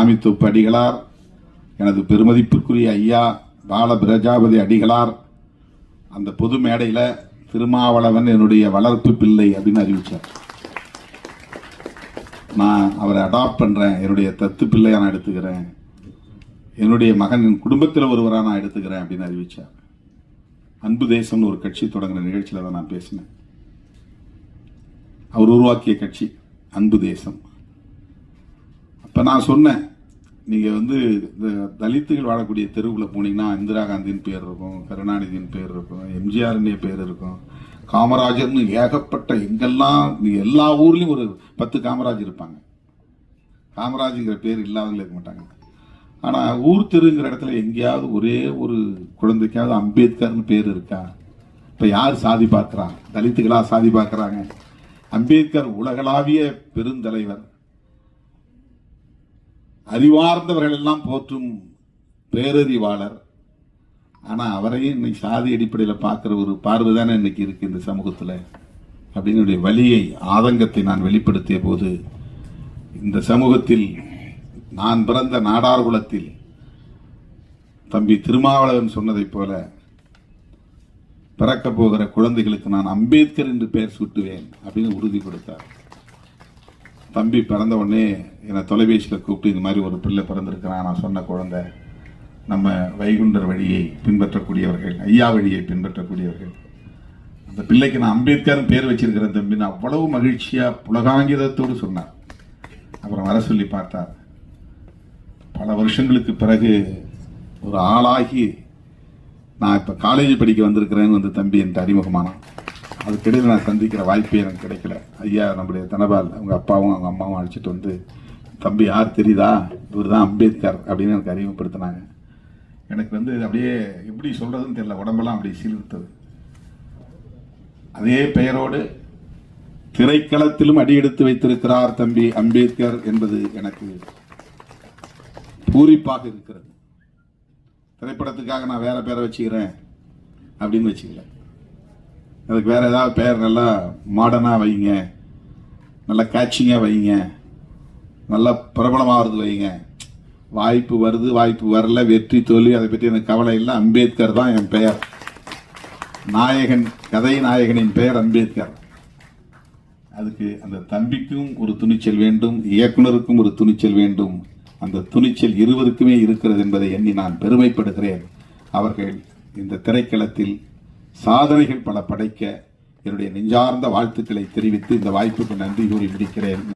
சாமித்தோப்பு அடிகளார், எனது பெருமதிப்பிற்குரிய ஐயா பால பிரஜாபதி அடிகளார் அந்த பொது மேடையில் திருமாவளவன் என்னுடைய வளர்ப்பு பிள்ளை அப்படின்னு அறிவிச்சார். நான் அவரை அடாப்ட் பண்றேன், என்னுடைய தத்து பிள்ளையா நான் எடுத்துக்கிறேன், என்னுடைய மகன் என் குடும்பத்தில் ஒருவராக நான் எடுத்துக்கிறேன் அப்படின்னு அறிவிச்சார். அன்பு தேசம்னு ஒரு கட்சி தொடங்கின நிகழ்ச்சியில் தான் நான் பேசினேன். அவர் உருவாக்கிய கட்சி அன்பு தேசம். அப்ப நான் சொன்னேன், நீங்க இந்த தலித்துகள் வாழக்கூடிய தெருவில் போனீங்கன்னா இந்திரா காந்தியின் பேர் இருக்கும், கருணாநிதியின் பேர் இருக்கும், எம்ஜிஆர் பேர் இருக்கும், காமராஜர்னு ஏகப்பட்ட எங்கெல்லாம் எல்லா ஊர்லயும் ஒரு 10 காமராஜ் இருப்பாங்க. காமராஜுங்கிற பேர் இல்லாதவங்க இருக்க மாட்டாங்க. ஆனா ஊர் தெருங்கிற இடத்துல எங்கேயாவது ஒரே ஒரு குழந்தைக்காவது அம்பேத்கர்னு பேர் இருக்கா? இப்ப யார் சாதி பார்க்கிறா? தலித்துகளா சாதி பார்க்கிறாங்க? அம்பேத்கர் உலகளாவிய பெருந்தலைவர், அறிவார்ந்தவர்கள் எல்லாம் போற்றும் பேரறிவாளர். ஆனா அவரையும் இன்னைக்கு சாதி அடிப்படையில் பார்க்கிற ஒரு பார்வை தானே இன்னைக்கு இருக்கு இந்த சமூகத்தில் அப்படின்னு வலியை, ஆதங்கத்தை நான் வெளிப்படுத்திய போது, இந்த சமூகத்தில் நான் பிறந்த நாடார் குலத்தில் தம்பி திருமாவளவன் சொன்னதை போல பிறக்க போகிற குழந்தைகளுக்கு நான் அம்பேத்கர் என்று பெயர் சூட்டுவேன் அப்படின்னு உறுதி கொடுத்தார். தம்பி பிறந்த உடனே என்னை தொலைபேசியில் கூப்பிட்டு இந்த மாதிரி ஒரு பிள்ளை பிறந்திருக்கிறான், நான் சொன்ன குழந்தை நம்ம வைகுண்டர் வழியை பின்பற்றக்கூடியவர்கள், ஐயா வழியை பின்பற்றக்கூடியவர்கள், அந்த பிள்ளைக்கு நான் அம்பேத்கர் பேர் வச்சிருக்கிறேன் தம்பி, நான் அவ்வளவு மகிழ்ச்சியா புலகாங்கிதத்தோடு சொன்னார். அப்புறம் வர சொல்லி பார்த்தார். பல வருஷங்களுக்கு பிறகு ஒரு ஆளாகி நான் இப்ப காலேஜ் படிக்க வந்திருக்கிறேன்னு தம்பி என்று அறிமுகமானான். அதுக்கிடையில் நான் சந்திக்கிற வாய்ப்பே எனக்கு கிடைக்கல. ஐயா நம்முடைய தனபால் அவங்க அப்பாவும் அவங்க அம்மாவும் அழைச்சிட்டு தம்பி யார் தெரியுதா, இவர் தான் அம்பேத்கர் அப்படின்னு எனக்கு அறிமுகப்படுத்தினாங்க. எனக்கு அப்படியே எப்படி சொல்றதுன்னு தெரியல, உடம்பெல்லாம் அப்படி சீர்த்தது. அதே பெயரோடு திரைக்களத்திலும் அடியெடுத்து வைத்திருக்கிறார் தம்பி அம்பேத்கர் என்பது எனக்கு பூரிப்பாக இருக்கிறது. திரைப்படத்துக்காக நான் வேற பேரை வச்சுக்கிறேன் அப்படின்னு வச்சுக்கல. அதுக்கு வேற ஏதாவது பெயர் நல்லா மாடர்னா வைங்க, நல்லா கேட்சிங்கா வைங்க, நல்லா பிரபலமாகிறது வைங்க. வாய்ப்பு வருது, வாய்ப்பு வரல, வெற்றி தோல்வி அதை பற்றி எனக்கு கவலை இல்லை. அம்பேத்கர் தான் என் பெயர். நாயகன், கதை நாயகனின் பெயர் அம்பேத்கர். அதுக்கு அந்த தம்பிக்கும் ஒரு துணிச்சல் வேண்டும், இயக்குனருக்கும் ஒரு துணிச்சல் வேண்டும். அந்த துணிச்சல் இருவருக்குமே இருக்கிறது என்பதை எண்ணி நான் பெருமைப்படுகிறேன். அவர்கள் இந்த திரைக்களத்தில் சாதனைகள் பல படைக்க என்னுடைய நெஞ்சார்ந்த வாழ்த்துக்களை தெரிவித்து இந்த வாய்ப்புக்கு நன்றி கூறி முடிக்கிறேன்.